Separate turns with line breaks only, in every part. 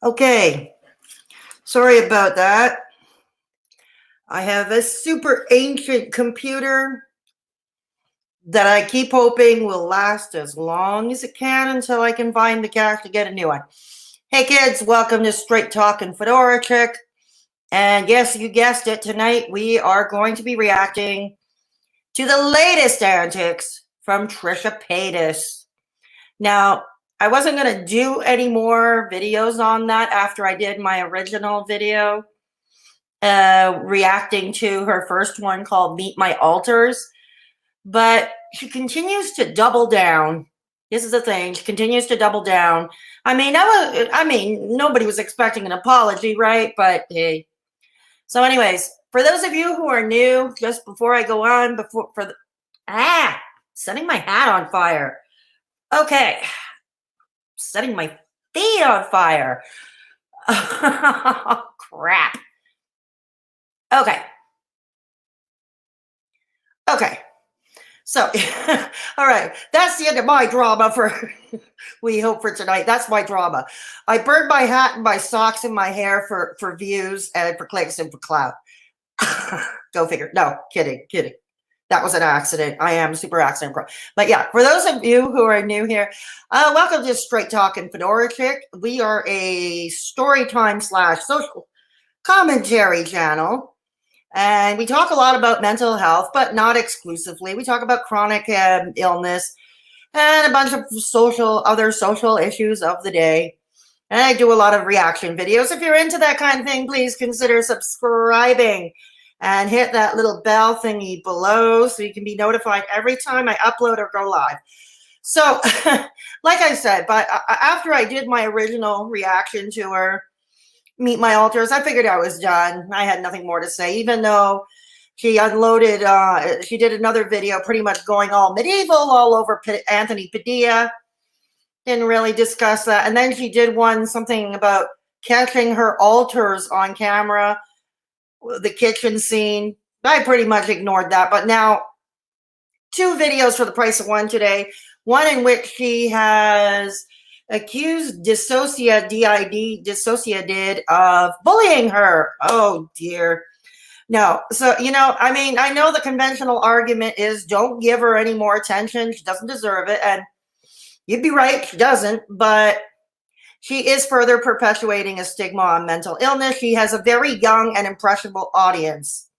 Okay, sorry about that. I have a super ancient computer that I keep hoping will last as long as it can until I can find the cash to get a new one. Hey kids, welcome to Straight Talkin' Fedora Chic. And yes, you guessed it, tonight we are going to be reacting to the latest antics from Trisha Paytas. Now, I wasn't going to do any more videos on that after I did my original video reacting to her first one called Meet My Alters, but she continues to double down. This is the thing, she continues to double down. I mean, nobody was expecting an apology, right? But hey. So anyways, for those of you who are new, just before I go on, setting my hat on fire. Okay, setting my feet on fire. Crap. Okay. So, all right, that's the end of my drama for, we hope for tonight. That's my drama. I burned my hat and my socks and my hair for views and for clicks and for clout. Go figure. No, kidding. That was an accident. I am super accident pro. But yeah, for those of you who are new here, welcome to Straight Talkin' Fedora Chic. We are a story time / social commentary channel. And we talk a lot about mental health, but not exclusively. We talk about chronic illness and a bunch of other social issues of the day. And I do a lot of reaction videos. If you're into that kind of thing, please consider subscribing and hit that little bell thingy below so you can be notified every time I upload or go live. So, like I said, but after I did my original reaction to her, Meet My Alters, I figured I was done. I had nothing more to say, even though she unloaded, she did another video pretty much going all medieval all over Anthony Padilla. Didn't really discuss that. And then she did something about catching her alters on camera, the kitchen scene. I pretty much ignored that. But now, 2 videos for the price of one today. One in which she has accused DissociaDID of bullying her. Oh dear. No. So, I know the conventional argument is don't give her any more attention. She doesn't deserve it. And you'd be right, she doesn't. But she is further perpetuating a stigma on mental illness. She has a very young and impressionable audience.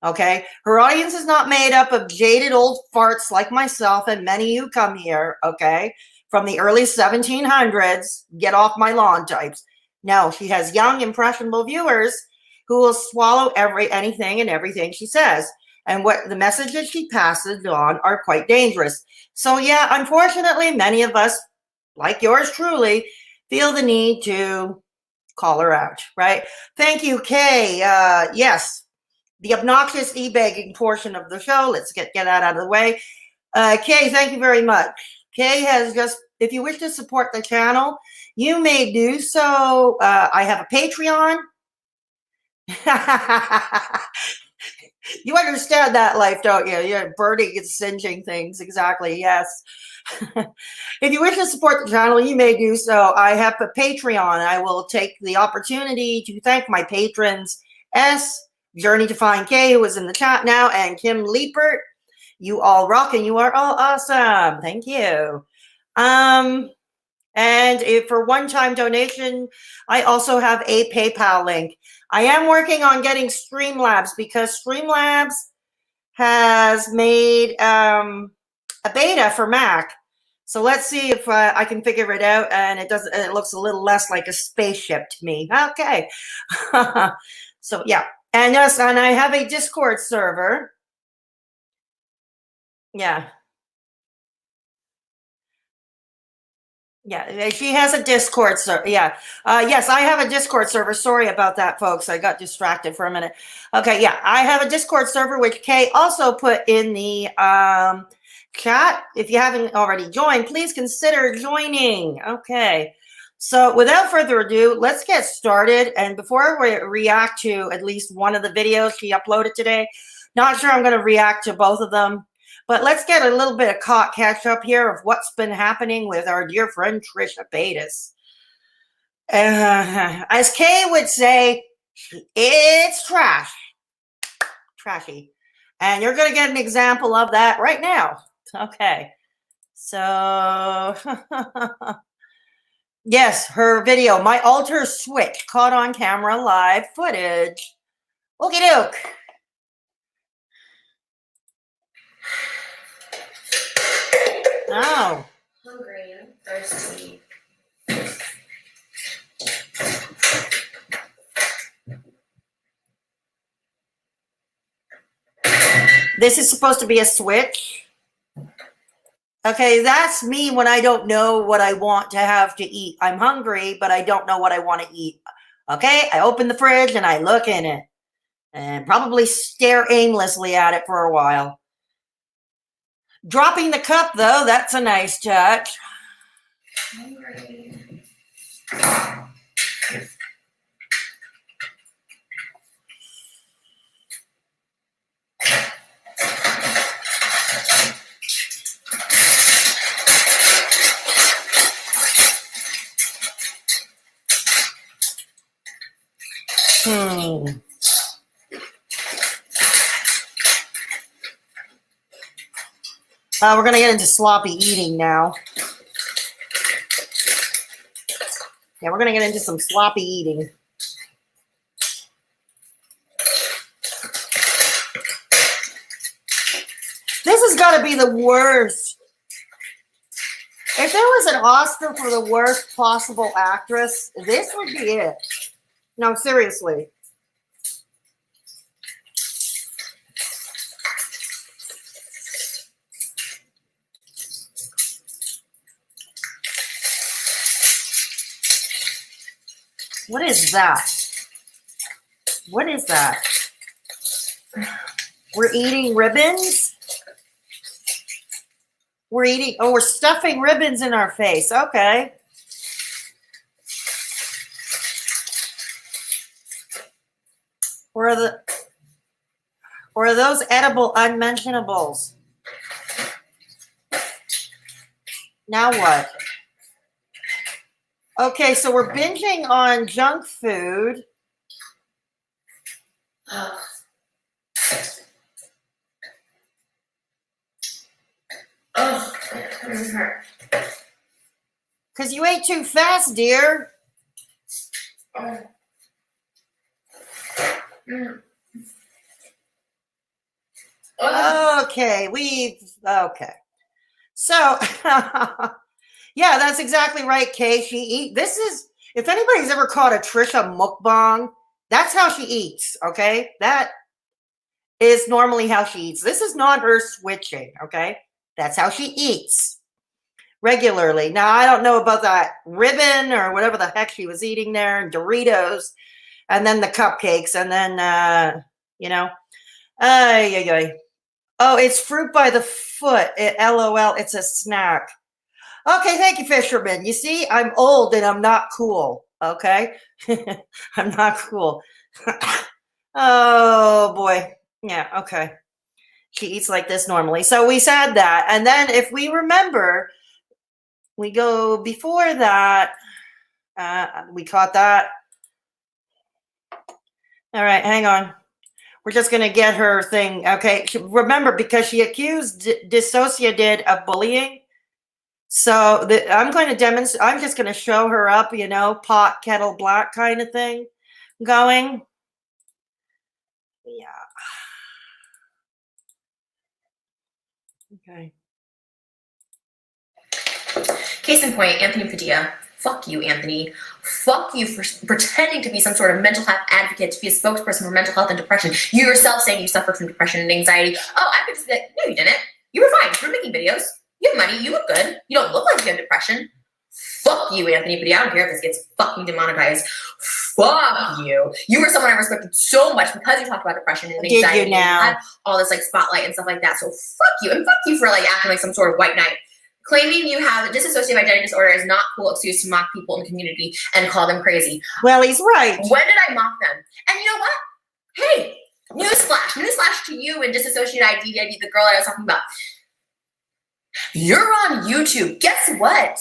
Okay. Her audience is not made up of jaded old farts like myself and many who come here. Okay. From the early 1700s, get off my lawn types. No, she has young, impressionable viewers who will swallow anything and everything she says. And what the messages she passes on are quite dangerous. So yeah, unfortunately, many of us, like yours truly, feel the need to call her out, right? Thank you, Kay. Yes, the obnoxious e-begging portion of the show. Let's get that out of the way. Kay, thank you very much. Kay has if you wish to support the channel, you may do so. I have a Patreon. You understand that life, don't you? You're burning and singeing things. Exactly. Yes. If you wish to support the channel, you may do so. I have a Patreon. I will take the opportunity to thank my patrons, Journey to Find K, who is in the chat now, and Kim Leipert. You all rock and you are all awesome. Thank you. And for one-time donation, I also have a PayPal link. I am working on getting Streamlabs because Streamlabs has made a beta for Mac. So let's see if I can figure it out. And it looks a little less like a spaceship to me. Okay. So yeah. And yes, and I have a Discord server. Yeah. Yeah, she has a Discord server. Yeah. Yes, I have a Discord server. Sorry about that, folks. I got distracted for a minute. Okay, yeah, I have a Discord server, which Kay also put in the chat. If you haven't already joined, please consider joining. Okay. So without further ado, let's get started. And before we react to at least one of the videos she uploaded today, not sure I'm going to react to both of them. But let's get a little bit of catch up here of what's been happening with our dear friend Trisha Paytas. As Kay would say, it's trash. Trashy. And you're going to get an example of that right now. Okay. So, yes, her video, my altar switch, caught on camera, live footage. Okie doke. Oh.
Hungry and thirsty.
This is supposed to be a switch. Okay, that's me when I don't know what I want to have to eat. I'm hungry, but I don't know what I want to eat. Okay, I open the fridge and I look in it and probably stare aimlessly at it for a while. Dropping the cup, though, that's a nice touch.
Hungry.
We're going to get into sloppy eating now. Yeah, we're going to get into some sloppy eating. This has got to be the worst. If there was an Oscar for the worst possible actress, this would be it. No, seriously. What is that? What is that? We're eating ribbons? We're eating, oh, we're stuffing ribbons in our face. Okay. Or are those edible unmentionables? Now what? Okay, so we're binging on junk food.
Oh, it doesn't hurt.
Because you ate too fast, dear. Okay, okay. So, yeah, that's exactly right, Kay. This is, if anybody's ever caught a Trisha mukbang, that's how she eats, okay? That is normally how she eats. This is not her switching, okay? That's how she eats regularly. Now, I don't know about that ribbon or whatever the heck she was eating there, and Doritos, and then the cupcakes, and then, you know. Oh, it's fruit by the foot. LOL, it's a snack. Okay, thank you, Fisherman. You see, I'm old and I'm not cool, okay? I'm not cool. Oh, boy. Yeah, okay. She eats like this normally. So we said that. And then if we remember, we go before that. We caught that. All right, hang on. We're just going to get her thing. Okay, remember, because she accused DissociaDID of bullying. So I'm going to demonstrate. I'm just going to show her up, you know, pot, kettle, black kind of thing going. Yeah. Okay.
Case in point, Anthony Padilla. Fuck you, Anthony. Fuck you for pretending to be some sort of mental health advocate, to be a spokesperson for mental health and depression. You yourself saying you suffer from depression and anxiety. Oh, I could just be like, no, you didn't. You were fine. You were making videos. You have money. You look good. You don't look like you have depression. Fuck you, Anthony Padilla. I don't care if this gets fucking demonetized. Fuck you. You were someone I respected so much because you talked about depression and anxiety.
Did you now?
And had all this like spotlight and stuff like that. So fuck you. And fuck you for like acting like some sort of white knight. Claiming you have dissociative identity disorder is not cool excuse to mock people in the community and call them crazy.
Well, he's right.
When did I mock them? And you know what? Hey, newsflash to you and DissociaDID, the girl I was talking about. You're on YouTube. Guess what?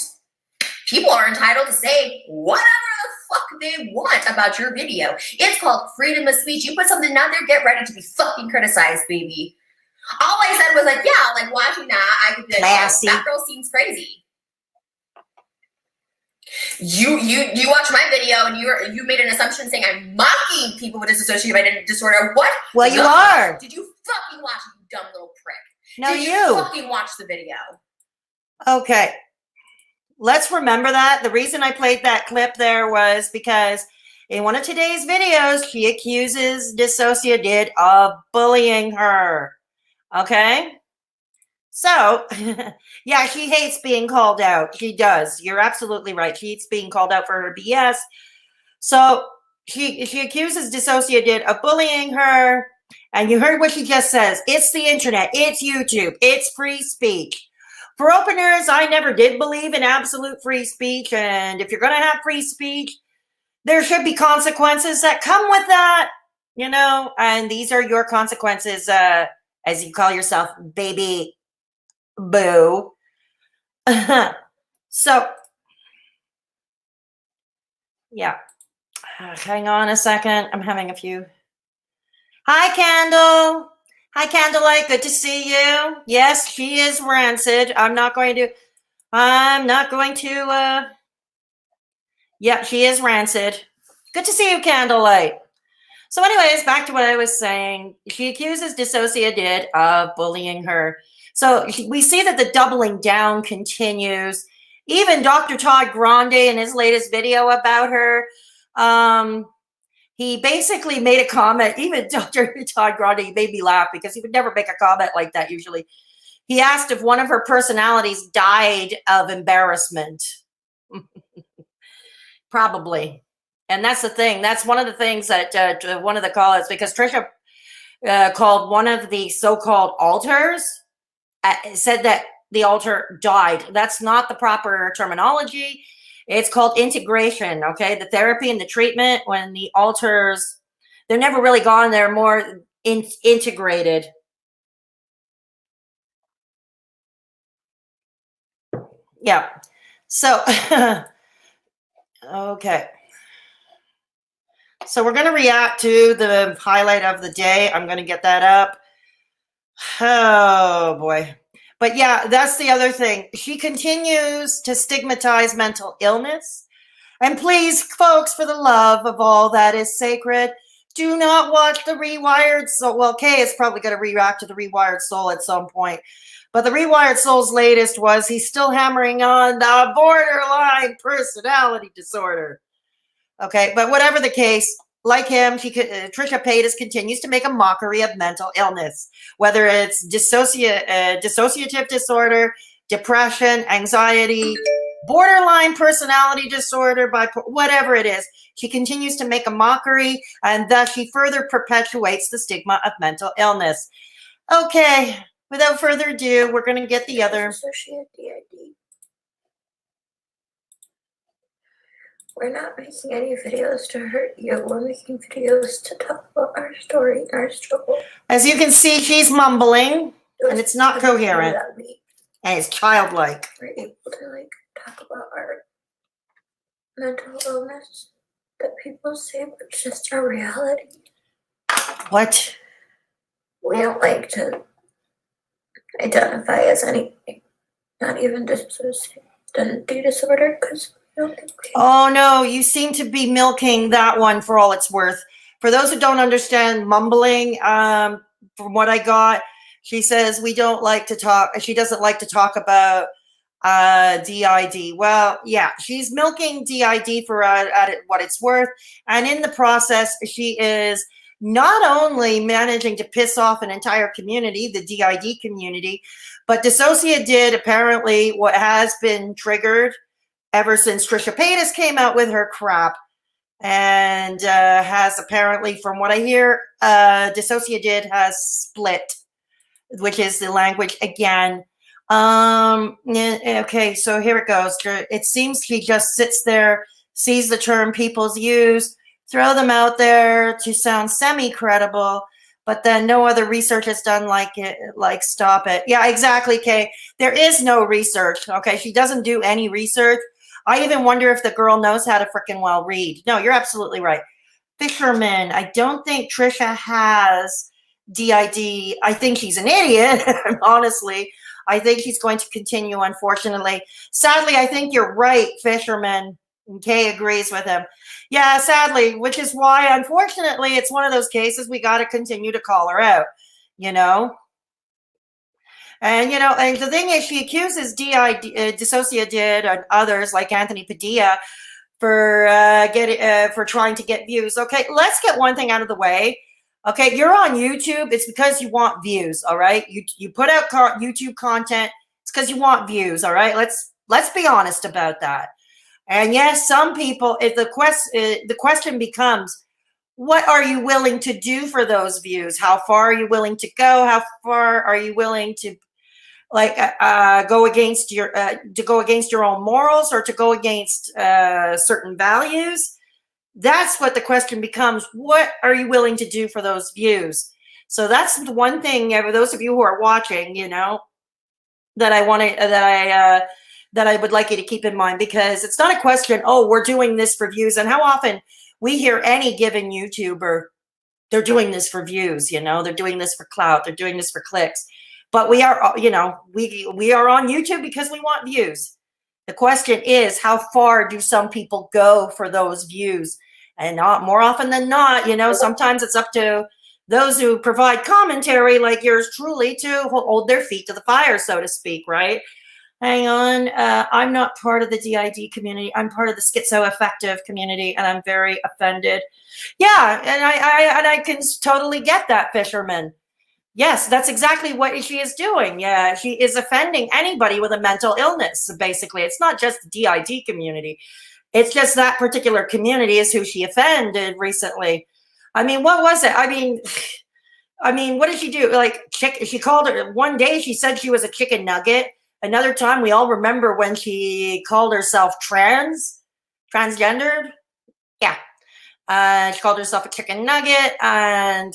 People are entitled to say whatever the they want about your video. It's called freedom of speech. You put something out there, get ready to be fucking criticized, baby. All I said was like, yeah, like watching that, I could be like, oh, that girl seems crazy. You watch my video and you made an assumption saying I'm mocking people with dissociative identity disorder. What?
Well, you are.
Did you fucking watch it, you dumb little prick?
No,
Did you fucking watch the video?
Okay. Let's remember that. The reason I played that clip there was because in one of today's videos, she accuses DissociaDID of bullying her. Okay? So, yeah, she hates being called out. She does. You're absolutely right. She hates being called out for her BS. So, she accuses DissociaDID of bullying her. And you heard what she just says. It's the internet. It's YouTube. It's free speech. For openers, I never did believe in absolute free speech. And if you're going to have free speech, there should be consequences that come with that, you know. And these are your consequences, as you call yourself, baby boo. So, yeah. Hang on a second. I'm having a few. Hi, Candle. Hi, Candlelight. Good to see you. Yes, she is rancid. I'm not going to, yeah, she is rancid. Good to see you, Candlelight. So anyways, back to what I was saying. She accuses DissociaDID of bullying her. So we see that the doubling down continues. Even Dr. Todd Grande in his latest video about her, he basically made a comment. Even Dr. Todd Grande made me laugh because he would never make a comment like that usually. He asked if one of her personalities died of embarrassment. Probably. And that's the thing. That's one of the things that one of the call-outs, because Trisha called one of the so-called alters, said that the alter died. That's not the proper terminology. It's called integration, okay? The therapy and the treatment, when the alters, they're never really gone. They're more integrated. Yeah. So, okay. So we're going to react to the highlight of the day. I'm going to get that up. Oh, boy. But yeah, that's the other thing. She continues to stigmatize mental illness. And please, folks, for the love of all that is sacred, do not watch the Rewired Soul. Well, Kay is probably going to react to the Rewired Soul at some point. But the Rewired Soul's latest was he's still hammering on the borderline personality disorder. Okay, but whatever the case, like him, Trisha Paytas continues to make a mockery of mental illness, whether it's dissociative disorder, depression, anxiety, borderline personality disorder, whatever it is. She continues to make a mockery, and thus she further perpetuates the stigma of mental illness. Okay, without further ado, we're going to get the other.
DissociaDID. We're not making any videos to hurt you. We're making videos to talk about our story, our struggle.
As you can see, she's mumbling, and it's not coherent, and it's childlike.
We're able to talk about our mental illness that people say, but it's just our reality.
What?
We don't like to identify as anything, not even dissociative disorder, because
oh no, you seem to be milking that one for all it's worth. For those who don't understand mumbling, from what I got, she says we don't like to talk. She doesn't like to talk about DID. Well, yeah, she's milking DID for what it's worth, and in the process, she is not only managing to piss off an entire community, the DID community, but DissociaDID apparently what has been triggered ever since Trisha Paytas came out with her crap, and has apparently, from what I hear, DissociaDID has split, which is the language again. Okay, so here it goes. It seems he just sits there, sees the term people's use, throw them out there to sound semi-credible, but then no other research is done like stop it. Yeah, exactly, Kay. There is no research, okay? She doesn't do any research. I even wonder if the girl knows how to freaking well read. No, you're absolutely right. Fisherman, I don't think Trisha has DID. I think he's an idiot, honestly. I think he's going to continue, unfortunately. Sadly, I think you're right, Fisherman. Kay agrees with him. Yeah, sadly, which is why, unfortunately, it's one of those cases we got to continue to call her out, you know? And, you know, and the thing is, she accuses DissociaDID and others like Anthony Padilla for for trying to get views. Okay, let's get one thing out of the way. Okay, you're on YouTube. It's because you want views. All right, you put out YouTube content. It's because you want views. All right, let's be honest about that. And yes, some people. If the question becomes, what are you willing to do for those views? How far are you willing to go? How far are you willing to go against your own morals, or to go against certain values? That's what the question becomes. What are you willing to do for those views? So that's the one thing, for those of you who are watching, you know, that I want to that I would like you to keep in mind, because it's not a question, oh, we're doing this for views. And how often we hear any given YouTuber, they're doing this for views, you know, they're doing this for clout, they're doing this for clicks. But we are, you know, we are on YouTube because we want views. The question is, how far do some people go for those views? And not more often than not, you know, sometimes it's up to those who provide commentary like yours truly to hold their feet to the fire, so to speak, right? Hang on, I'm not part of the DID community. I'm part of the schizoaffective community, and I'm very offended. Yeah, and I can totally get that, Fisherman. Yes, that's exactly what she is doing. Yeah, she is offending anybody with a mental illness, basically. It's not just the DID community. It's just that particular community is who she offended recently. I mean, what was it? I mean, what did she do? Like, she called her, one day she said she was a chicken nugget. Another time, we all remember when she called herself transgendered. Yeah. She called herself a chicken nugget, and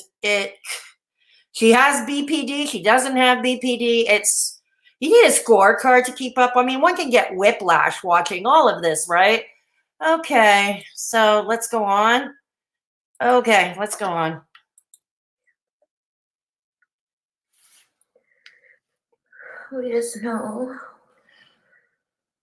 she has BPD. She doesn't have BPD. You need a scorecard to keep up. I mean, one can get whiplash watching all of this, right? Okay, so let's go on. Okay, let's go on.
We just know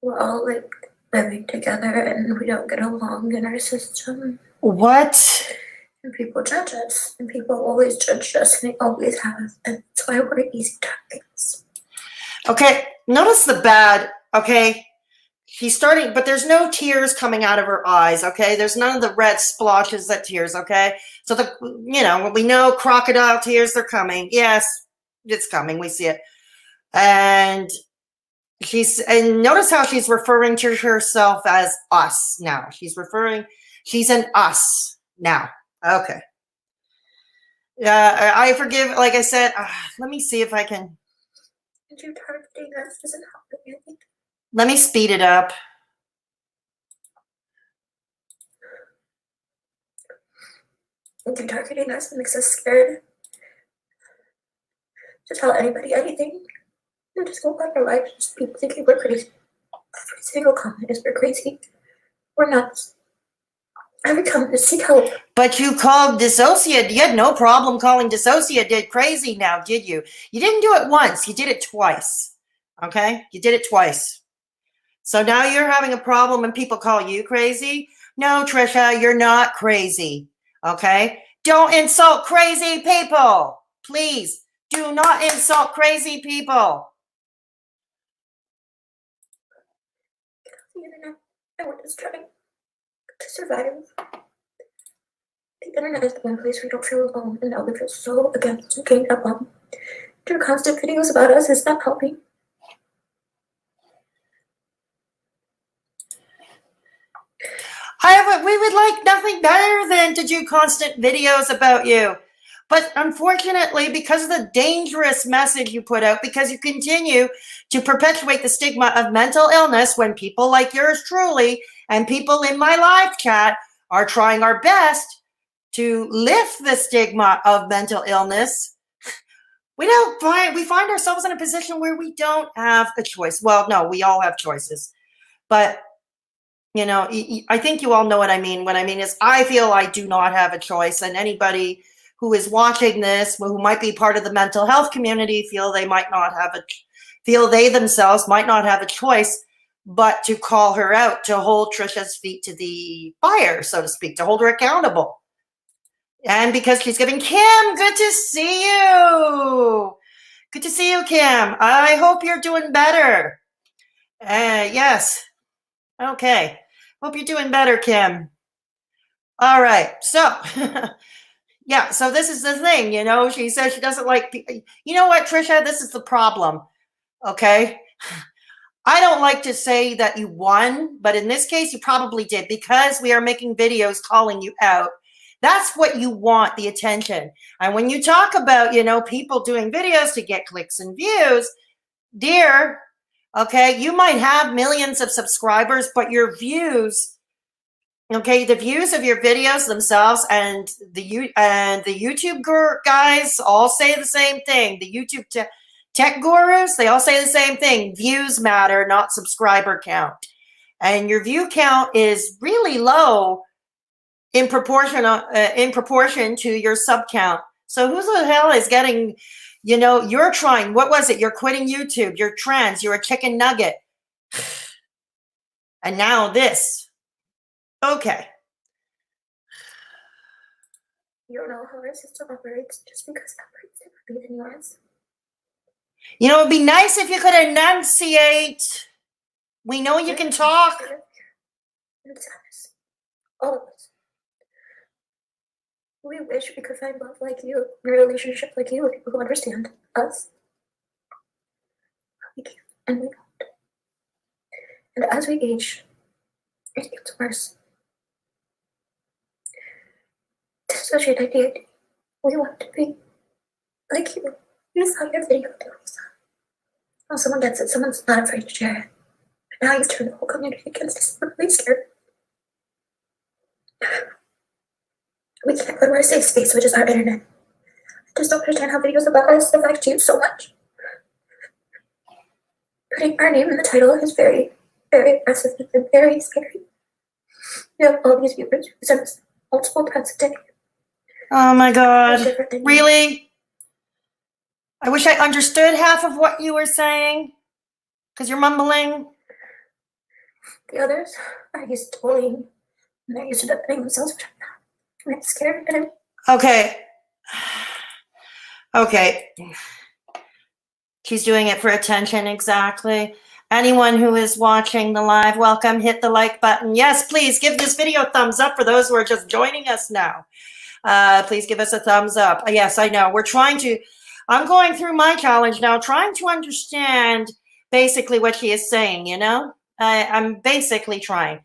we're all like living together and we don't get along in our system.
What?
And people judge us, and people always judge us, and they always have, and that's why we're easy targets.
Okay, notice the bad, okay? She's starting, but there's no tears coming out of her eyes, okay? There's none of the red splotches that tears, okay? So, we know crocodile tears, they're coming. Yes, it's coming, we see it. And notice how she's referring to herself as us now. She's an us now. Okay. I forgive, like I said, let me see if I can.
And you targeting us doesn't help anything.
Let me speed it up.
And you targeting us makes us scared to tell anybody anything. And just go about our lives, just people thinking we're crazy. Every single comment is we're crazy. We're nuts. Every comment is seek help.
But you called DissociaDID. You had no problem calling DissociaDID crazy now, did you? You didn't do it once. You did it twice. Okay? You did it twice. So now you're having a problem and people call you crazy? No, Trisha, you're not crazy. Okay? Don't insult crazy people. Please, do not insult crazy people.
The internet, and we're just trying to survive. The internet is the one place we don't feel alone, and now we feel so against and ganged up on. Doing constant videos about us is not helping.
However, we would like nothing better than to do constant videos about you. But unfortunately, because of the dangerous message you put out, because you continue to perpetuate the stigma of mental illness when people like yours truly and people in my live chat are trying our best to lift the stigma of mental illness, we find ourselves in a position where we don't have a choice. Well, no, we all have choices. But You know, I think you all know what I mean. What I mean is I feel I do not have a choice, and anybody who is watching this, who might be part of the mental health community, feel they themselves might not have a choice but to call her out, to hold Trisha's feet to the fire, so to speak, to hold her accountable. And because she's giving Kim, good to see you. Good to see you, Kim. I hope you're doing better. Yes. Okay. Hope you're doing better, Kim. All right. So, yeah. So this is the thing, you know, she says she doesn't like, you know what, Trisha, this is the problem. Okay. I don't like to say that you won, but in this case, you probably did, because we are making videos calling you out. That's what you want, the attention. And when you talk about, you know, people doing videos to get clicks and views, dear, okay, you might have millions of subscribers, but your views, okay, the views of your videos themselves and the YouTube guys all say the same thing. The YouTube tech gurus, they all say the same thing. Views matter, not subscriber count. And your view count is really low in proportion to your sub count. So who the hell is getting, you know, you're trying, what was it? You're quitting YouTube, you're trans, you're a chicken nugget. And now this. Okay.
You don't know how our system operates just because it operates differently than yours.
You know, it'd be nice if you could enunciate. We know you can talk.
And sadness. All of us. We wish we could find love like you, a relationship like you, with people who understand us. We can't, and we don't. And as we age, it gets worse. DissociaDID, we want to be like you. You saw your video, oh, someone gets it, someone's not afraid to share it. But now you've turned the whole community against us. We're really scared. We can't go to our safe space, which is our internet. I just don't understand how videos about us affect you so much. Putting our name in the title is very, very aggressive and very scary. We have all these viewers who send us multiple times a day.
Oh my God. Really? I wish I understood half of what you were saying, because you're mumbling.
The others are used to bullying, and they're used to defending themselves, which I'm not. I'm scared. And
Okay. Okay. She's doing it for attention, exactly. Anyone who is watching the live, welcome. Hit the like button. Yes, please give this video a thumbs up for those who are just joining us now. Please give us a thumbs up. Yes, I know. I'm going through my challenge now, trying to understand basically what she is saying, you know? I'm basically trying.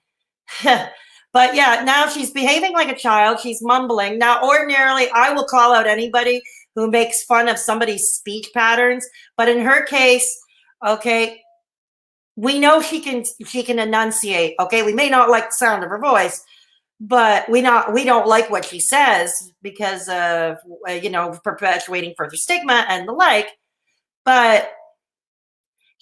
But yeah, now she's behaving like a child. She's mumbling. Now, ordinarily, I will call out anybody who makes fun of somebody's speech patterns. But in her case, okay, we know she can enunciate. Okay, we may not like the sound of her voice, but we don't like what she says because of, you know, perpetuating further stigma and the like. But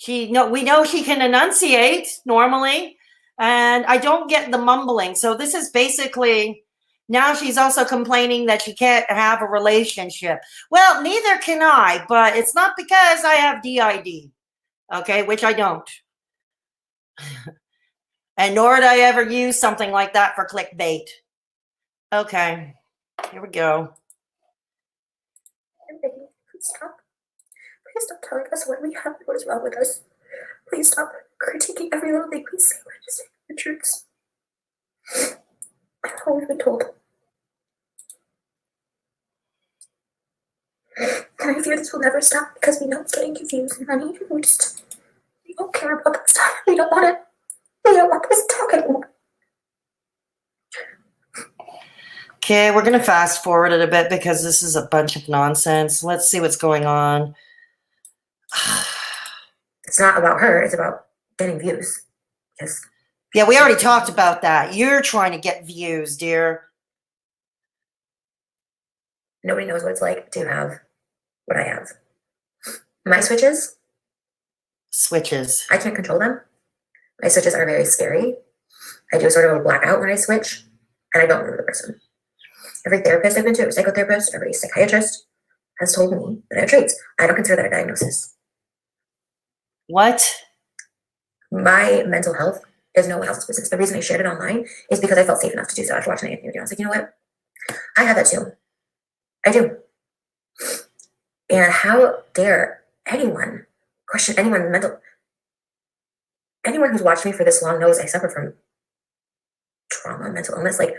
we know she can enunciate normally, and I don't get the mumbling. So this is basically, now she's also complaining that she can't have a relationship. Well, neither can I, but it's not because I have DID, okay, which I don't. And nor did I ever use something like that for clickbait. Okay, here we go.
please stop. Please stop telling us what we have, what is wrong with us. Please stop critiquing every little thing we say. We're just saying the truths. I've always been told. And I fear this will never stop because we know it's getting confused and honey. We don't care about that stuff. We don't want it. We don't want this talk anymore.
Okay, we're going to fast forward it a bit because this is a bunch of nonsense. Let's see what's going on.
It's not about her. It's about getting views. Yes.
Yeah, we already talked about that. You're trying to get views, dear.
Nobody knows what it's like to have what I have. My switches, I can't control them. My switches are very scary.
I do sort of a blackout when I switch, and I don't remember the person. Every therapist I've been to, every psychotherapist, every psychiatrist has told me that I have traits. I don't consider that a diagnosis.
What?
My mental health is no one else's business. The reason I shared it online is because I felt safe enough to do so after watching the Anthony video. I was like, you know what? I have that too. I do. And how dare anyone question anyone mental? Anyone who's watched me for this long knows I suffer from trauma, mental illness. Like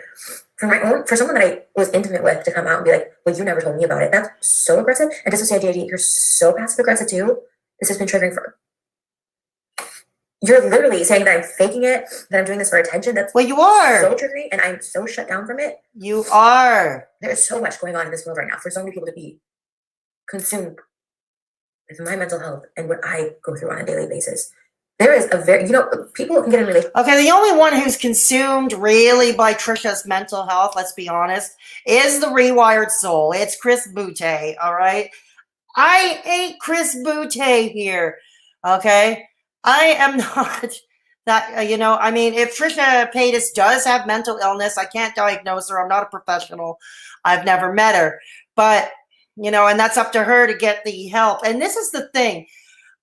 for someone that I was intimate with to come out and be like, well, you never told me about it. That's so aggressive. And DissociaDID, you're so passive aggressive too. This has been triggering for. You're literally saying that I'm faking it, that I'm doing this for attention. That's
well, you are
so triggering, and I'm so shut down from it.
You are.
There's so much going on in this world right now for so many people to be consumed with my mental health and what I go through on a daily basis. There is a very, people can get in relationships.
Okay, the only one who's consumed really by Trisha's mental health, let's be honest, is the rewired soul. It's Chris Boutte, all right? I ain't Chris Boutte here, okay? I am not that, I mean, if Trisha Paytas does have mental illness, I can't diagnose her. I'm not a professional. I've never met her. But, and that's up to her to get the help. And this is the thing.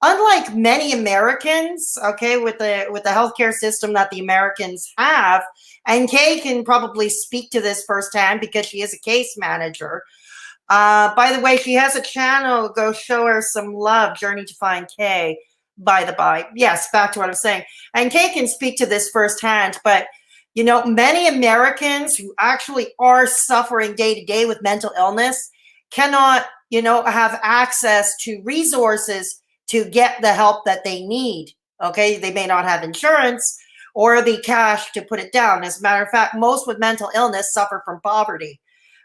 Unlike many Americans, okay, with the healthcare system that the Americans have, and Kay can probably speak to this firsthand because she is a case manager. By the way, she has a channel. Go show her some love. Journey to Find Kay. By the by, yes, back to what I'm saying. And Kay can speak to this firsthand. But many Americans who actually are suffering day to day with mental illness cannot, have access to resources to get the help that they need. Okay, they may not have insurance or the cash to put it down. As a matter of fact, most with mental illness suffer from poverty.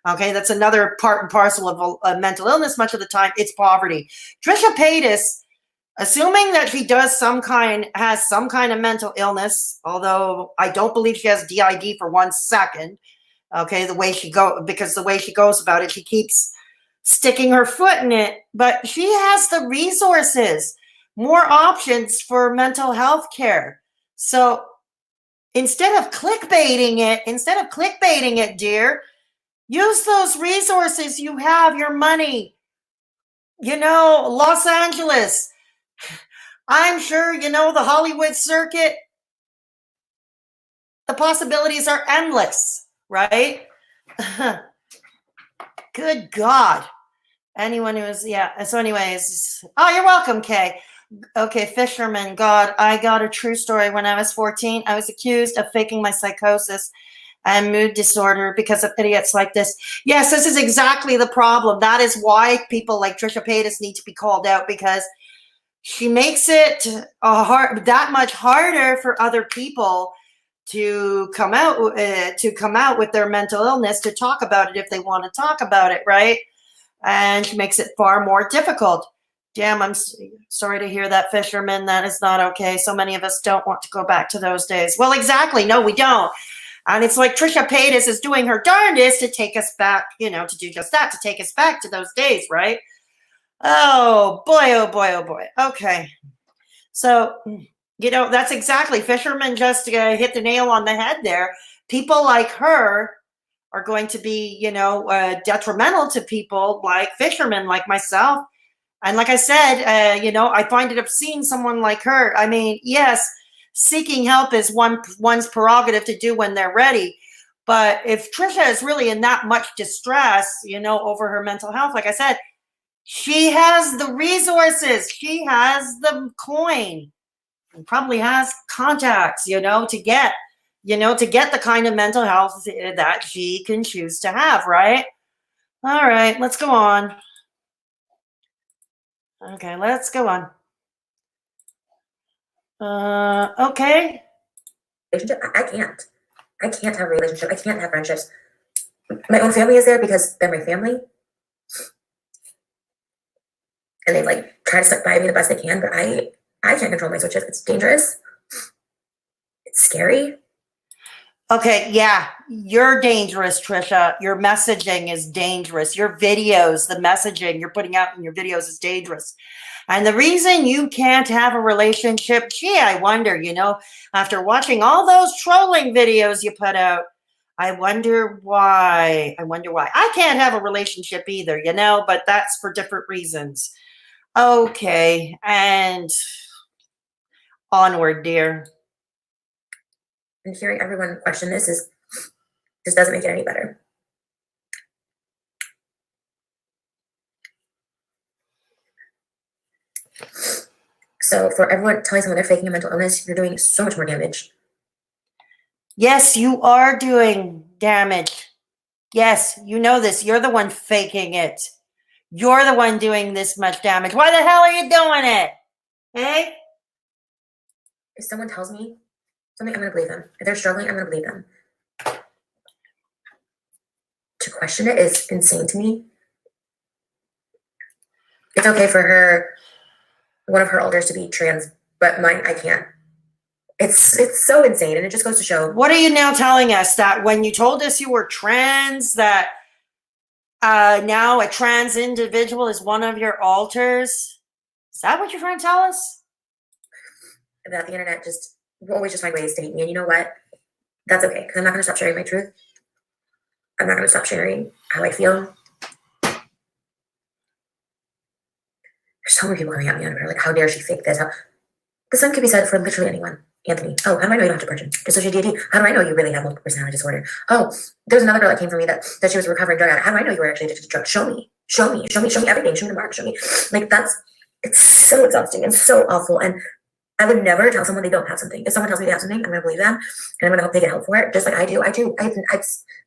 Okay, that's another part and parcel of a mental illness. Much of the time, it's poverty. Trisha Paytas, assuming that she has some kind of mental illness, although I don't believe she has DID for 1 second. Okay, the way she goes about it, she keeps sticking her foot in it, but she has the resources, more options for mental health care. So instead of clickbaiting it, dear, use those resources you have, your money. Los Angeles, I'm sure, the Hollywood circuit, the possibilities are endless, right? Good God. Anyone who's, yeah. So anyways, oh, you're welcome, Kay. Okay, fisherman, God, I got a true story. When I was 14, I was accused of faking my psychosis and mood disorder because of idiots like this. Yes, this is exactly the problem. That is why people like Trisha Paytas need to be called out, because she makes it that much harder for other people to come out with their mental illness, to talk about it if they want to talk about it, right? And she makes it far more difficult. Damn, I'm sorry to hear that, fisherman. That is not okay. So many of us don't want to go back to those days. Well, exactly. No, we don't. And it's like Trisha Paytas is doing her darndest to take us back, to do just that, to take us back to those days, right? Oh, boy, oh, boy, oh, boy. Okay. So, that's exactly, fisherman just hit the nail on the head there. People like her are going to be, detrimental to people like fishermen, like myself. And like I said, I find it obscene, someone like her. I mean, yes, seeking help is one's prerogative to do when they're ready. But if Trisha is really in that much distress, over her mental health, like I said, she has the resources. She has the coin and probably has contacts, to get the kind of mental health that she can choose to have, right? All right, let's go on. Okay, let's go on. Okay.
Relationship, I can't have a relationship. I can't have friendships. My own family is there because they're my family. And they try to stick by me the best they can, but I can't control my switches. It's dangerous. It's scary.
Okay, yeah, you're dangerous, Trisha. Your messaging is dangerous. Your videos, the messaging you're putting out in your videos is dangerous. And the reason you can't have a relationship, gee, I wonder, after watching all those trolling videos you put out, I wonder why. I can't have a relationship either, but that's for different reasons. Okay, and onward, dear.
And hearing everyone question this just doesn't make it any better. So for everyone telling someone they're faking a mental illness, you're doing so much more damage.
Yes, you are doing damage. Yes, you know this. You're the one faking it. You're the one doing this much damage. Why the hell are you doing it? Hey?
If someone tells me something, I'm going to believe them. If they're struggling, I'm going to believe them. To question it is insane to me. It's okay for one of her elders to be trans, but mine, I can't. It's so insane, and it just goes to show.
What are you now telling us? That when you told us you were trans, that now a trans individual is one of your alters? Is that what you're trying to tell us?
That the internet will always just find ways to hate me, and you know what? That's okay, because I'm not going to stop sharing my truth. I'm not going to stop sharing how I feel. There's so many people coming at me on Twitter, like, how dare she fake this? The same could be said for literally anyone. Anthony, oh, how do I know you don't have depression? DissociaDID, how do I know you really have multiple personality disorder? Oh, there's another girl that came from me that she was a recovering drug addict. How do I know you were actually addicted to drugs? Show me everything. Show me the mark. Show me. Like, it's so exhausting and so awful. And I would never tell someone they don't have something. If someone tells me they have something, I'm going to believe them, and I'm going to hope they get help for it, just like I do. I've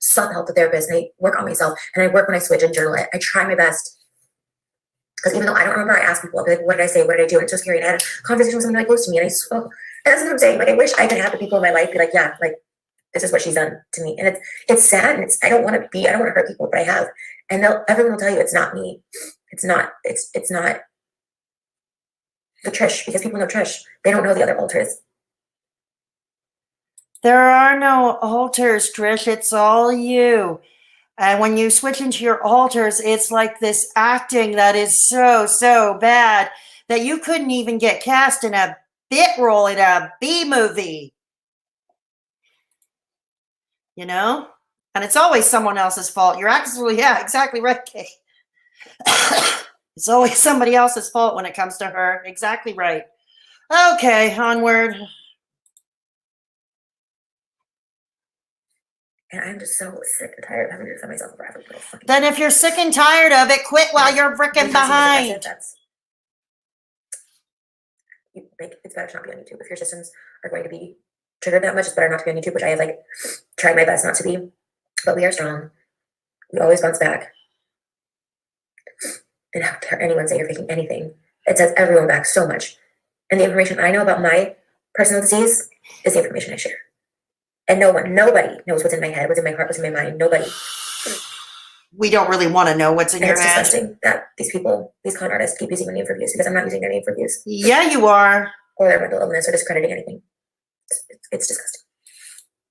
sought help with therapists, and I work on myself, and I work when I switch and journal it. I try my best. Because even though I don't remember, I ask people, I'll be like, what did I say? What did I do? And it's so scary. And I had a conversation with someone really close to me, and I spoke. And that's what I'm saying. Like, I wish I could have the people in my life be like, yeah, like, this is what she's done to me. And it's sad, and I don't want to hurt people, but I have. And everyone will tell you it's not me. It's not the Trish, because people know Trish. They don't know the other alters.
There are no alters, Trish. It's all you. And when you switch into your alters, it's like this acting that is so, so bad that you couldn't even get cast in a bit role in a B movie. And it's always someone else's fault. You're actually, yeah, exactly right, Kay. It's always somebody else's fault when it comes to her. Exactly right. Okay, onward.
And I'm just so sick and tired of having to defend myself for every little fucking.
Then if you're sick and tired of it, quit while you're frickin' behind.
It's better to not be on YouTube. If your systems are going to be triggered that much, it's better not to be on YouTube, which I have tried my best not to be. But we are strong. We always bounce back. And how dare anyone say you're faking anything? It sets everyone back so much. And the information I know about my personal disease is the information I share. And nobody knows what's in my head, what's in my heart, what's in my mind. Nobody.
We don't really want to know what's in your head.
It's disgusting that these people, these con artists, keep using my name for views, because I'm not using their name for views.
Yeah, you are.
Or their mental illness, or discrediting anything. It's disgusting.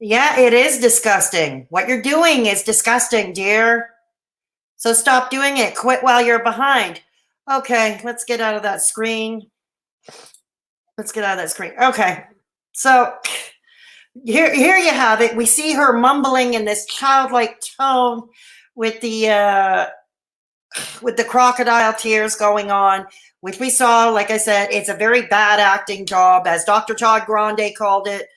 Yeah, it is disgusting. What you're doing is disgusting, dear. So stop doing it. Quit while you're behind. Okay, let's get out of that screen. Okay, so here you have it. We see her mumbling in this childlike tone with the crocodile tears going on, which we saw. Like I said, it's a very bad acting job, as Dr. Todd Grande called it.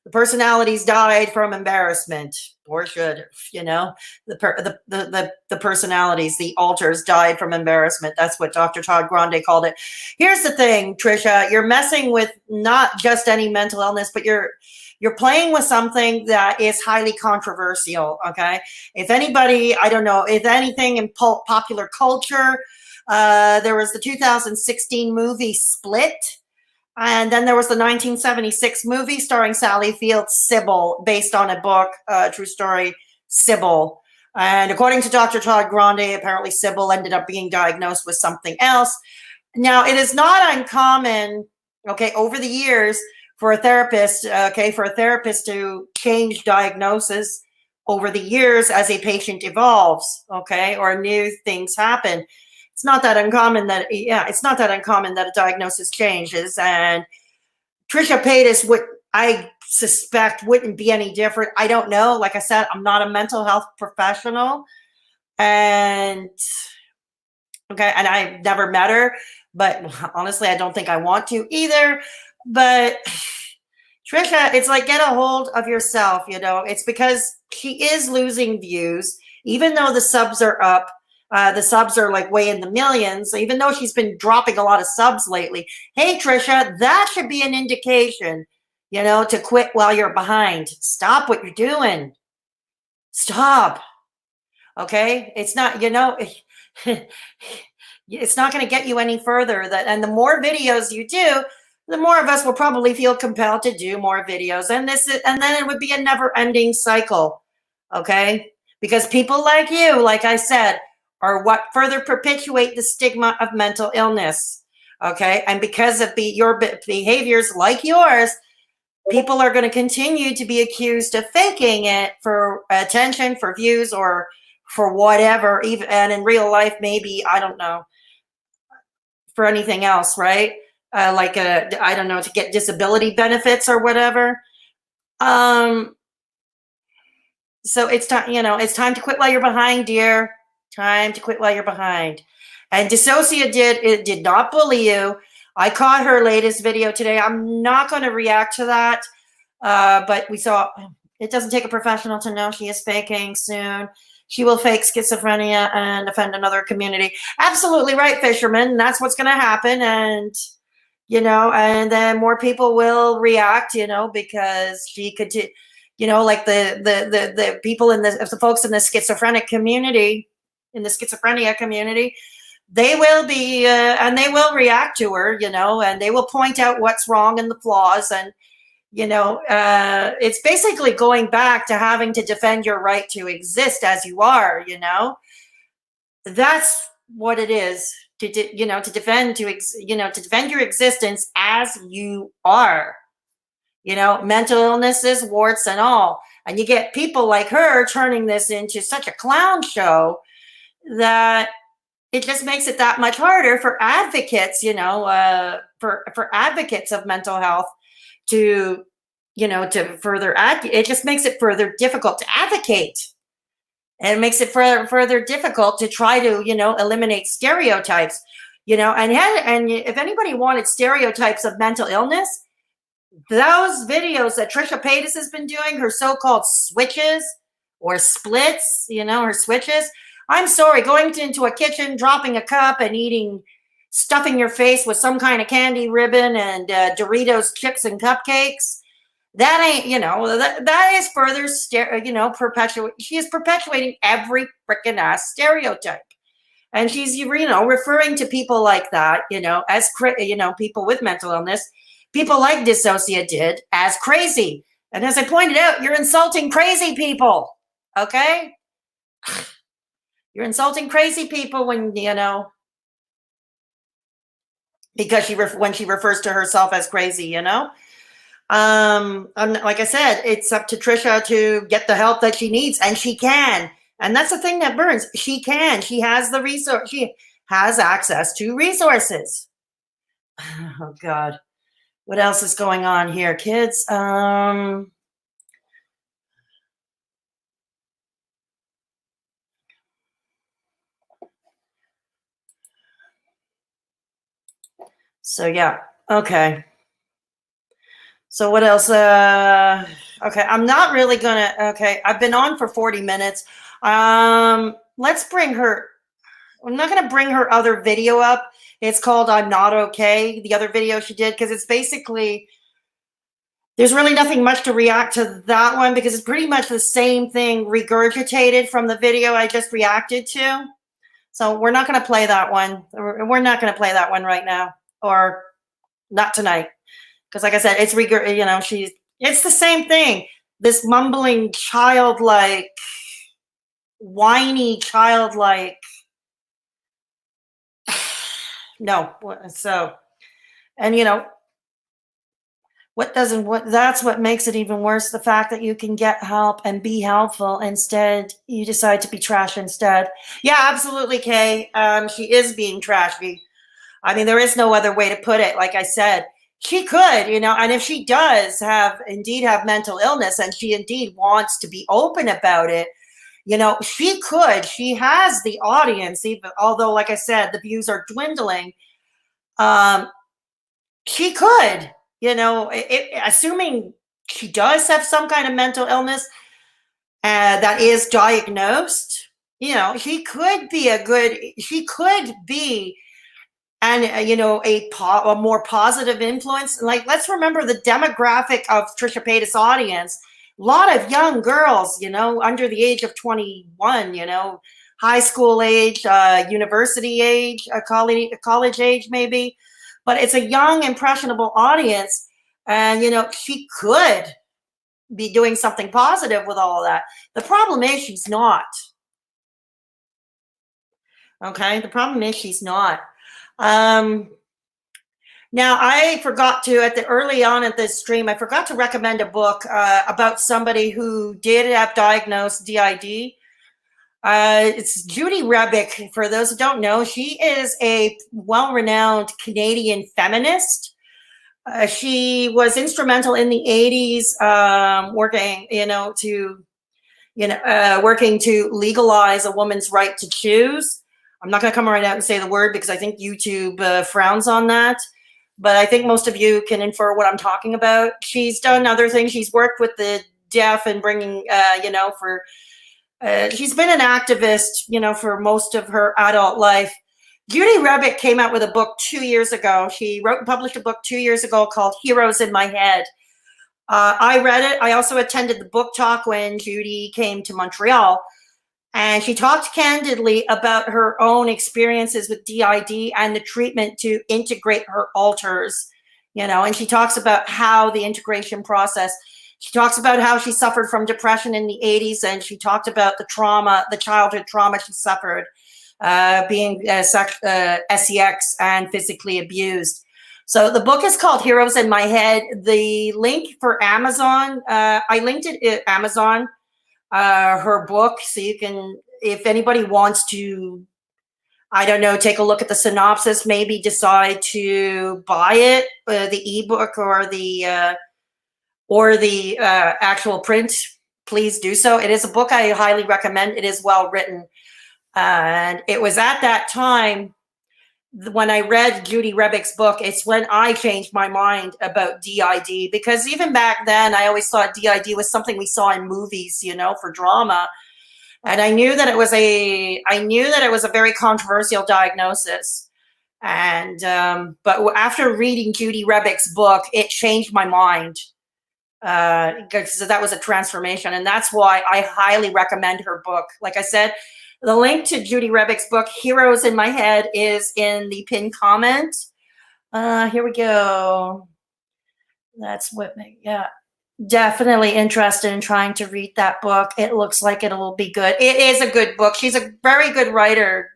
The personalities died from embarrassment, or should, the personalities, the alters died from embarrassment. That's what Dr. Todd Grande called it. Here's the thing, Trisha, you're messing with not just any mental illness, but you're playing with something that is highly controversial, okay? If anybody, I don't know, if anything in popular culture, there was the 2016 movie Split. And then there was the 1976 movie starring Sally Field, Sybil, based on a book, true story, Sybil. And according to Dr. Todd Grande, apparently Sybil ended up being diagnosed with something else. Now, it is not uncommon, okay, over the years for a therapist, to change diagnosis over the years as a patient evolves, okay, or new things happen. it's not that uncommon that, it's not that uncommon that a diagnosis changes. And Trisha Paytas, I suspect, wouldn't be any different. I don't know. Like I said, I'm not a mental health professional, and I've never met her, but honestly, I don't think I want to either. But Trisha, it's like, get a hold of yourself. It's because she is losing views, even though the subs are up. The subs are like way in the millions, even though she's been dropping a lot of subs lately. Hey, Trisha, that should be an indication, to quit while you're behind. Stop what you're doing. Stop. Okay? It's not, it's not going to get you any further. And the more videos you do, the more of us will probably feel compelled to do more videos. And then it would be a never-ending cycle. Okay? Because people like you, like I said, are what further perpetuate the stigma of mental illness. Okay? And because of your behaviors like yours, people are going to continue to be accused of faking it for attention, for views, or for whatever, even, and in real life, maybe, I don't know, for anything else, right? I don't know, to get disability benefits or whatever. So it's time, it's time to quit while you're behind, dear. Time to quit while you're behind. And DissociaDID did not bully you. I caught her latest video today. I'm not going to react to that. But we saw, it doesn't take a professional to know she is faking soon. She will fake schizophrenia and offend another community. Absolutely right, Fisherman. That's what's going to happen. And, and then more people will react, because she could, like the people the folks in the schizophrenic community, in the schizophrenia community, they will be, and they will react to her, and they will point out what's wrong and the flaws. And, it's basically going back to having to defend your right to exist as you are, that's what it is to defend your existence as you are, mental illnesses, warts and all. And you get people like her turning this into such a clown show that it just makes it that much harder for advocates, for advocates of mental health to further it just makes it further difficult to advocate, and it makes it further difficult to try to eliminate stereotypes, and if anybody wanted stereotypes of mental illness, those videos that Trisha Paytas has been doing, her so-called switches or splits, her switches, I'm sorry, going into a kitchen, dropping a cup and stuffing your face with some kind of candy ribbon and Doritos chips and cupcakes, that ain't, that is further, she is perpetuating every freaking ass stereotype. And she's, referring to people like that, as, people with mental illness, people like DissociaDID, as crazy. And as I pointed out, you're insulting crazy people, okay? You're insulting crazy people when, because when she refers to herself as crazy, like I said, it's up to Trisha to get the help that she needs, and she can. And that's the thing that burns. She can. She has the resource. She has access to resources. Oh God, what else is going on here, kids? So yeah, okay. So what else? Okay, I'm not really gonna, okay, I've been on for 40 minutes. Let's bring her, I'm not gonna bring her other video up. It's called I'm Not Okay, the other video she did, because it's basically, there's really nothing much to react to that one, because it's pretty much the same thing regurgitated from the video I just reacted to. So we're not gonna play that one. We're not gonna play that one right now, or not tonight. Because like I said, it's it's the same thing. This mumbling, childlike, whiny, childlike. No. So, and That's what makes it even worse. The fact that you can get help and be helpful. Instead, you decide to be trash instead. Yeah, absolutely, Kay. She is being trashy. I mean, there is no other way to put it. Like I said, she could, and if she does indeed have mental illness and she indeed wants to be open about it, she could. She has the audience, even although, like I said, the views are dwindling. She could, assuming she does have some kind of mental illness that is diagnosed, she could be and a more positive influence. Like, let's remember the demographic of Trisha Paytas' audience. A lot of young girls, under the age of 21, high school age, university age, college age maybe. But it's a young, impressionable audience. And, she could be doing something positive with all of that. The problem is she's not. Okay? The problem is she's not. Now, I forgot to, early on at this stream, I forgot to recommend a book about somebody who did have diagnosed DID. It's Judy Rebick. For those who don't know, she is a well-renowned Canadian feminist. She was instrumental in the 80s, working, working to legalize a woman's right to choose. I'm not going to come right out and say the word because I think YouTube frowns on that. But I think most of you can infer what I'm talking about. She's done other things. She's worked with the deaf and bringing, she's been an activist, for most of her adult life. Judy Rebick came out with a book 2 years ago. She wrote and published a book 2 years ago called Heroes in My Head. I read it. I also attended the book talk when Judy came to Montreal. And she talked candidly about her own experiences with DID and the treatment to integrate her alters, and she talks about how the integration process, she talks about how she suffered from depression in the 80s, and she talked about the trauma, the childhood trauma she suffered, being sex and physically abused. So the book is called Heroes in My Head. The link for Amazon, I linked it at Amazon. Her book, so you can, if anybody wants to, I don't know, take a look at the synopsis, maybe decide to buy it, the ebook or the actual print, please do so. It is a book I highly recommend. It is well written, and it was at that time when I read Judy Rebick's book, it's when I changed my mind about DID, because even back then I always thought DID was something we saw in movies, for drama. And I knew that it was a very controversial diagnosis. And, but after reading Judy Rebick's book, it changed my mind. Because that was a transformation. And that's why I highly recommend her book. Like I said, the link to Judy Rebick's book, Heroes in My Head, is in the pinned comment. Here we go. That's what, yeah. Definitely interested in trying to read that book. It looks like it will be good. It is a good book. She's a very good writer.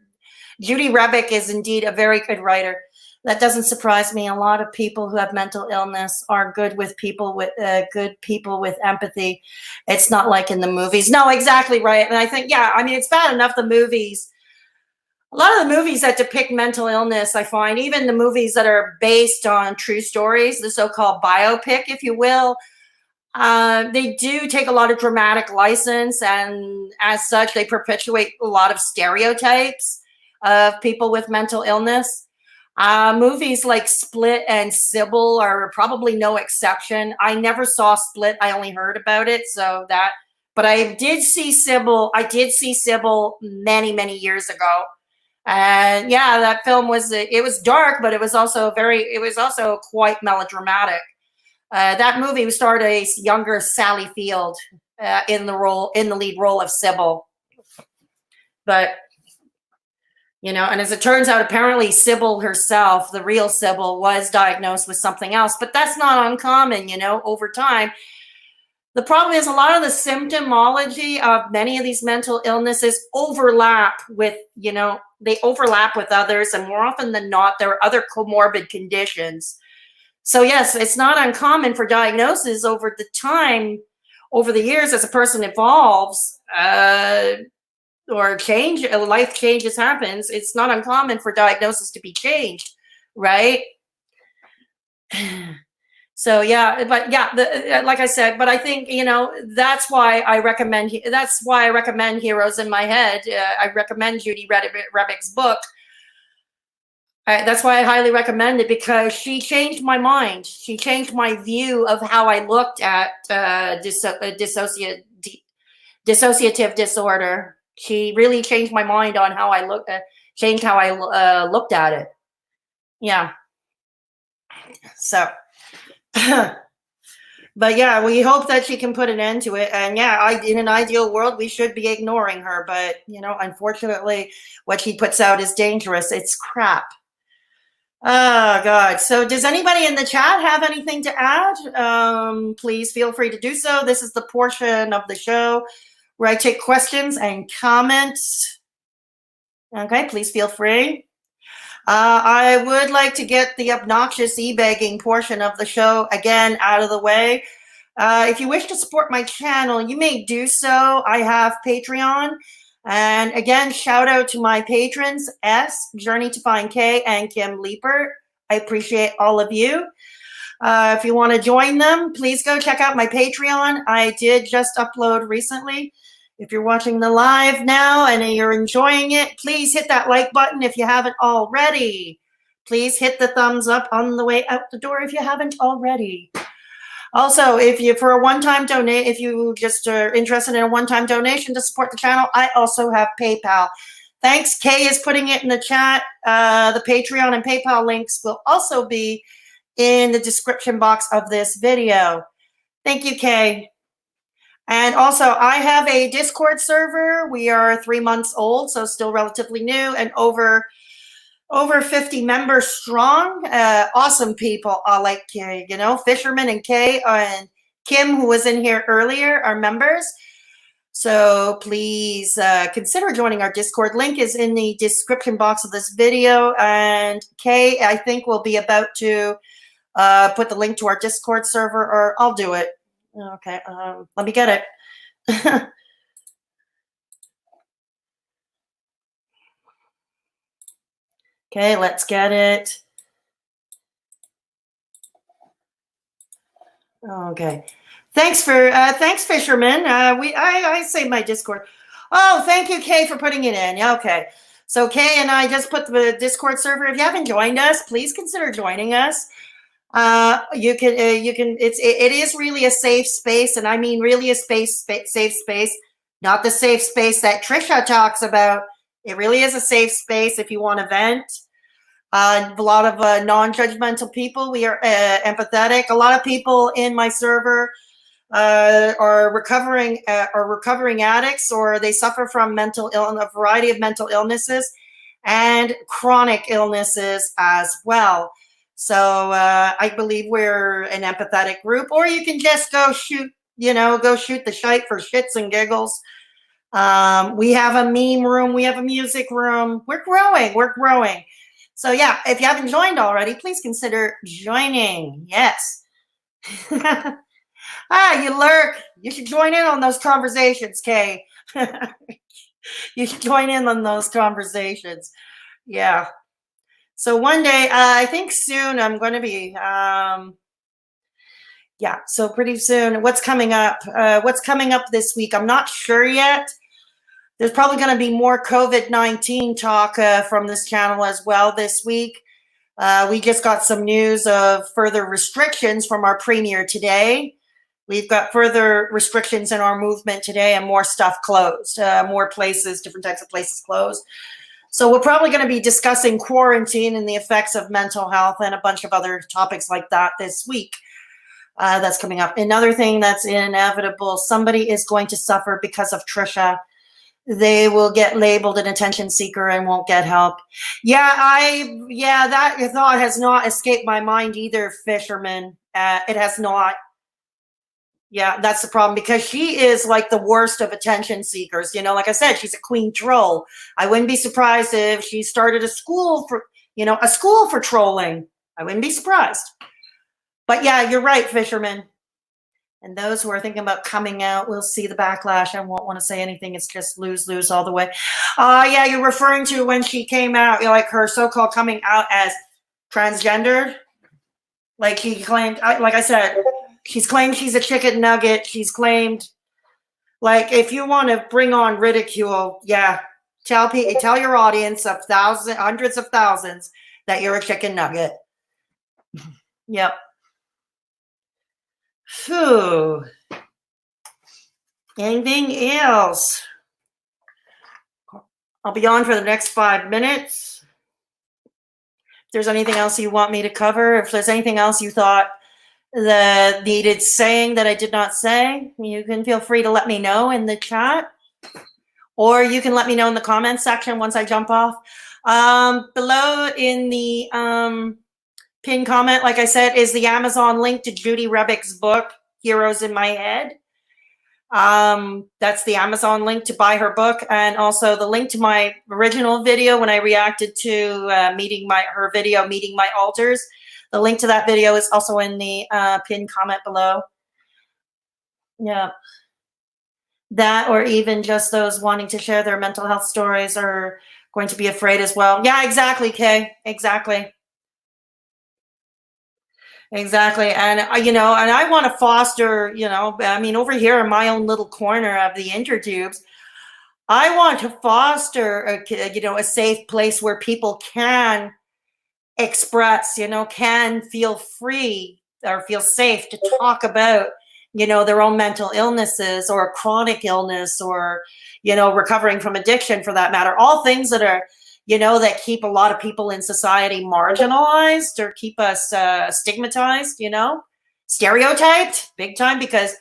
Judy Rebick is indeed a very good writer. That doesn't surprise me. A lot of people who have mental illness are good people with empathy. It's not like in the movies. No, exactly right. And I think, yeah, I mean, it's bad enough the movies. A lot of the movies that depict mental illness, I find, even the movies that are based on true stories, the so-called biopic, if you will, they do take a lot of dramatic license, and as such, they perpetuate a lot of stereotypes of people with mental illness. Movies like Split and Sybil are probably no exception. I never saw Split. I only heard about it. But I did see Sybil. I did see Sybil many, many years ago. And yeah, that film was dark, but it was also quite melodramatic. That movie starred a younger Sally Field in the lead role of Sybil. But and as it turns out, apparently Sybil herself, the real Sybil, was diagnosed with something else. But that's not uncommon, over time. The problem is a lot of the symptomology of many of these mental illnesses overlap with, they overlap with others. And more often than not, there are other comorbid conditions. So yes, it's not uncommon for diagnosis over the years as a person evolves, or life changes happens. It's not uncommon for diagnosis to be changed, right? So yeah, but yeah, like I said, but I think, that's why I recommend Heroes in My Head. I recommend Judy Rebick's book. That's why I highly recommend it, because she changed my mind. She changed my view of how I looked at dissociative disorder. She really changed my mind on how I looked at it. Yeah. So, but yeah, we hope that she can put an end to it. And yeah, in an ideal world, we should be ignoring her. But, unfortunately, what she puts out is dangerous. It's crap. Oh, God. So does anybody in the chat have anything to add? Please feel free to do so. This is the portion of the show where I take questions and comments. Okay, please feel free. I would like to get the obnoxious e-begging portion of the show again out of the way. If you wish to support my channel, you may do so. I have Patreon. And again, shout out to my patrons, S, Journey to Find K, and Kim Leeper. I appreciate all of you. If you want to join them, please go check out my Patreon. I did just upload recently. If you're watching the live now and you're enjoying it, please hit that like button if you haven't already. Please hit the thumbs up on the way out the door if you haven't already. Also, if you just are interested in a one-time donation to support the channel, I also have PayPal. Thanks. Kay is putting it in the chat. The Patreon and PayPal links will also be in the description box of this video. Thank you, Kay. And also, I have a Discord server. We are 3 months old, so still relatively new, and over 50 members strong. Awesome people, like Fisherman and Kay and Kim, who was in here earlier, are members. So please consider joining our Discord. Link is in the description box of this video. And Kay, I think, will be about to put the link to our Discord server, or I'll do it. Okay, let me get it. Okay, let's get it. Okay, thanks, Fisherman. I saved my Discord. Oh, thank you, Kay, for putting it in. Yeah, okay. So Kay and I just put the Discord server. If you haven't joined us, please consider joining us. It is really a safe space, and I mean really a safe space, not the safe space that Trisha talks about. It really is a safe space if you want to vent. A lot of non-judgmental people. We are empathetic. A lot of people in my server are recovering addicts, or they suffer from a variety of mental illnesses and chronic illnesses as well. So I believe we're an empathetic group. Or you can just go shoot the shite for shits and giggles. We have a meme room. We have a music room. We're growing. So yeah, if you haven't joined already, please consider joining. Yes. You lurk. You should join in on those conversations, Kay. You should join in on those conversations. Yeah. So one day, I think soon, I'm going to be, so pretty soon. What's coming up this week? I'm not sure yet. There's probably going to be more COVID-19 talk from this channel as well this week. We just got some news of further restrictions from our premier today. We've got further restrictions in our movement today, and more stuff closed, more places, different types of places closed. So we're probably going to be discussing quarantine and the effects of mental health and a bunch of other topics like that this week. That's coming up. Another thing that's inevitable, somebody is going to suffer because of Trisha. They will get labeled an attention seeker and won't get help. That thought has not escaped my mind either, Fisherman. It has not. Yeah, that's the problem, because she is like the worst of attention seekers. Like I said, she's a queen troll. I wouldn't be surprised if she started a school for trolling. I wouldn't be surprised. But yeah, you're right, fisherman. And those who are thinking about coming out will see the backlash and won't want to say anything. It's just lose all the way. Yeah, you're referring to when she came out, like her so-called coming out as transgender. Like he claimed, like I said, she's claimed she's a chicken nugget. She's claimed, like, if you want to bring on ridicule, yeah, tell your audience of hundreds of thousands that you're a chicken nugget. Yep. Phew. Anything else? I'll be on for the next 5 minutes. If there's anything else you want me to cover, if there's anything else you thought that needed saying that I did not say, you can feel free to let me know in the chat, or you can let me know in the comments section once I jump off. Below in the pinned comment, like I said, is the Amazon link to Judy Rebick's book, Heroes in My Head. That's the Amazon link to buy her book, and also the link to my original video when I reacted to meeting my alters. The link to that video is also in the pinned comment below. Yeah. That, or even just those wanting to share their mental health stories are going to be afraid as well. Yeah, exactly, Kay. Exactly. Exactly. And, and I want to foster, I mean, over here in my own little corner of the intertubes, I want to foster, a safe place where people can express, can feel free or feel safe to talk about, their own mental illnesses or chronic illness or, recovering from addiction for that matter. All things that are, that keep a lot of people in society marginalized or keep us stigmatized, stereotyped big time, because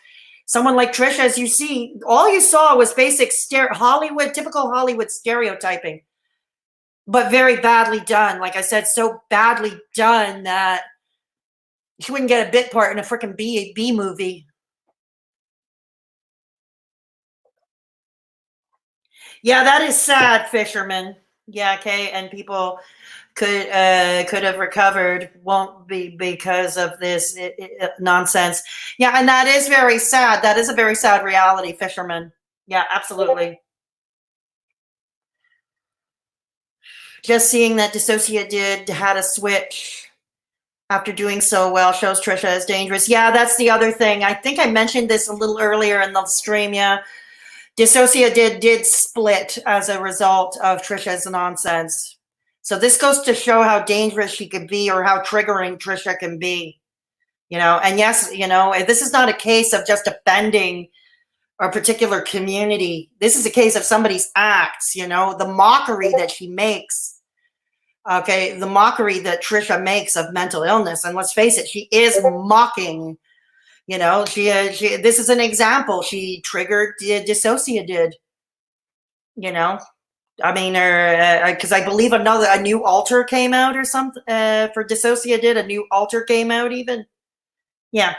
someone like Trisha, as you see, all you saw was basic typical Hollywood stereotyping, but very badly done. Like I said, so badly done that she wouldn't get a bit part in a freaking B movie. Yeah, that is sad, fisherman. Yeah, okay, and people could have recovered, won't be because of this nonsense. Yeah, and that is very sad. That is a very sad reality, fisherman. Yeah, absolutely. Just seeing that DissociaDID had a switch after doing so well shows Trisha is dangerous. Yeah, that's the other thing. I think I mentioned this a little earlier in the stream. Yeah, DissociaDID did split as a result of Trisha's nonsense. So this goes to show how dangerous she could be, or how triggering Trisha can be. And yes, this is not a case of just offending a particular community. This is a case of somebody's acts, the mockery that she makes. Okay, the mockery that Trisha makes of mental illness. And let's face it, she is mocking. This is an example. She triggered DissociaDID. I mean, because I believe a new alter came out or something for DissociaDID. A new alter came out even. Yeah.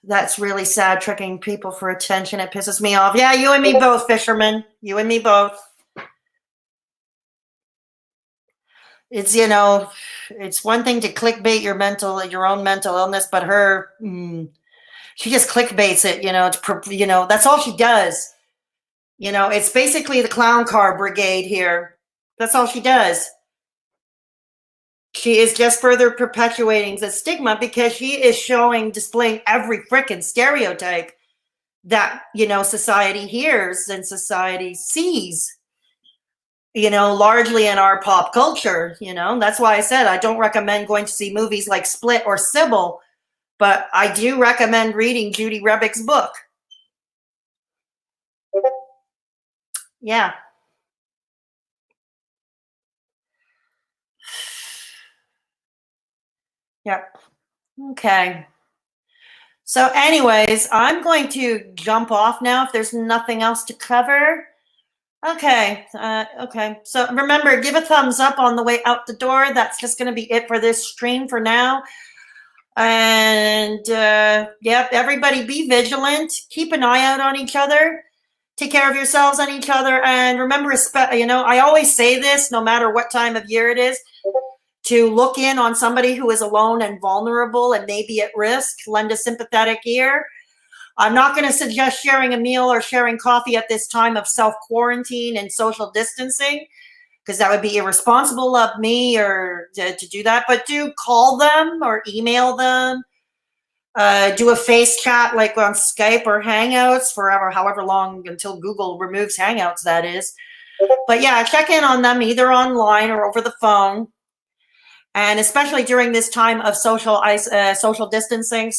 That's really sad, tricking people for attention. It pisses me off. Yeah, you and me both, fisherman. You and me both. It's, it's one thing to clickbait your own mental illness, but her, she just clickbaits it, that's all she does. It's basically the clown car brigade here. That's all she does. She is just further perpetuating the stigma, because she is displaying every freaking stereotype that, society hears and society sees, largely in our pop culture. That's why I said I don't recommend going to see movies like Split or Sybil, but I do recommend reading Judy Rebick's book. Yeah. Yep. Okay. So anyways, I'm going to jump off now if there's nothing else to cover. Okay. Okay. So remember, give a thumbs up on the way out the door. That's just going to be it for this stream for now. And yep, everybody be vigilant. Keep an eye out on each other. Take care of yourselves and each other. And remember, I always say this, no matter what time of year it is, to look in on somebody who is alone and vulnerable and maybe at risk, lend a sympathetic ear. I'm not going to suggest sharing a meal or sharing coffee at this time of self-quarantine and social distancing, because that would be irresponsible of me or to do that. But do call them or email them. Do a face chat like on Skype or Hangouts forever, however long until Google removes Hangouts, that is. But yeah, check in on them either online or over the phone. And especially during this time of social distancing,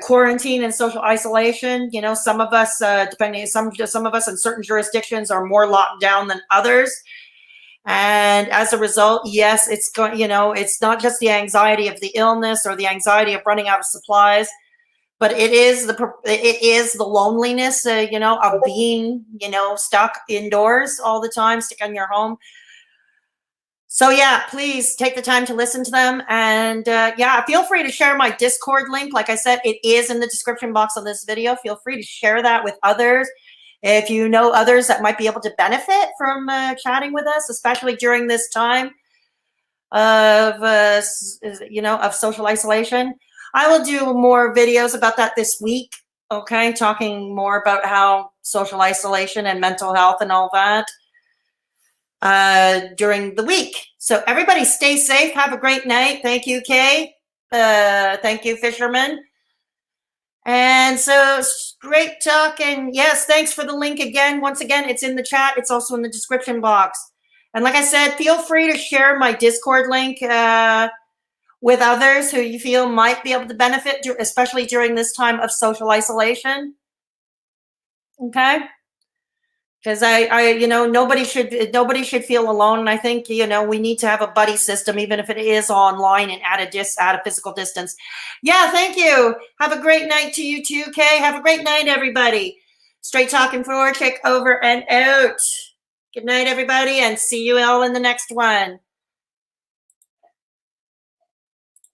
quarantine and social isolation. You know, some of us, some of us in certain jurisdictions are more locked down than others. And as a result, yes, it's going. You know, it's not just the anxiety of the illness or the anxiety of running out of supplies, but it is the loneliness, you know, of being, you know, stuck indoors all the time, stuck in your home. So yeah, please take the time to listen to them. And yeah, feel free to share my Discord link. Like I said, it is in the description box of this video. Feel free to share that with others. If you know others that might be able to benefit from chatting with us, especially during this time of, you know, of social isolation. I will do more videos about that this week. Okay, talking more about how social isolation and mental health and all that during the week. So everybody stay safe. Have a great night. Thank you, Kay. Thank you, Fisherman. And so great talk. And yes, thanks for the link again. Once again, it's in the chat. It's also in the description box. And like I said, feel free to share my Discord link with others who you feel might be able to benefit, especially during this time of social isolation. Okay? Because you know, nobody should feel alone. And I think, you know, we need to have a buddy system, even if it is online and at a physical distance. Yeah, thank you. Have a great night to you too, Kay. Have a great night, everybody. Straight talking forward, check over and out. Good night, everybody, and see you all in the next one.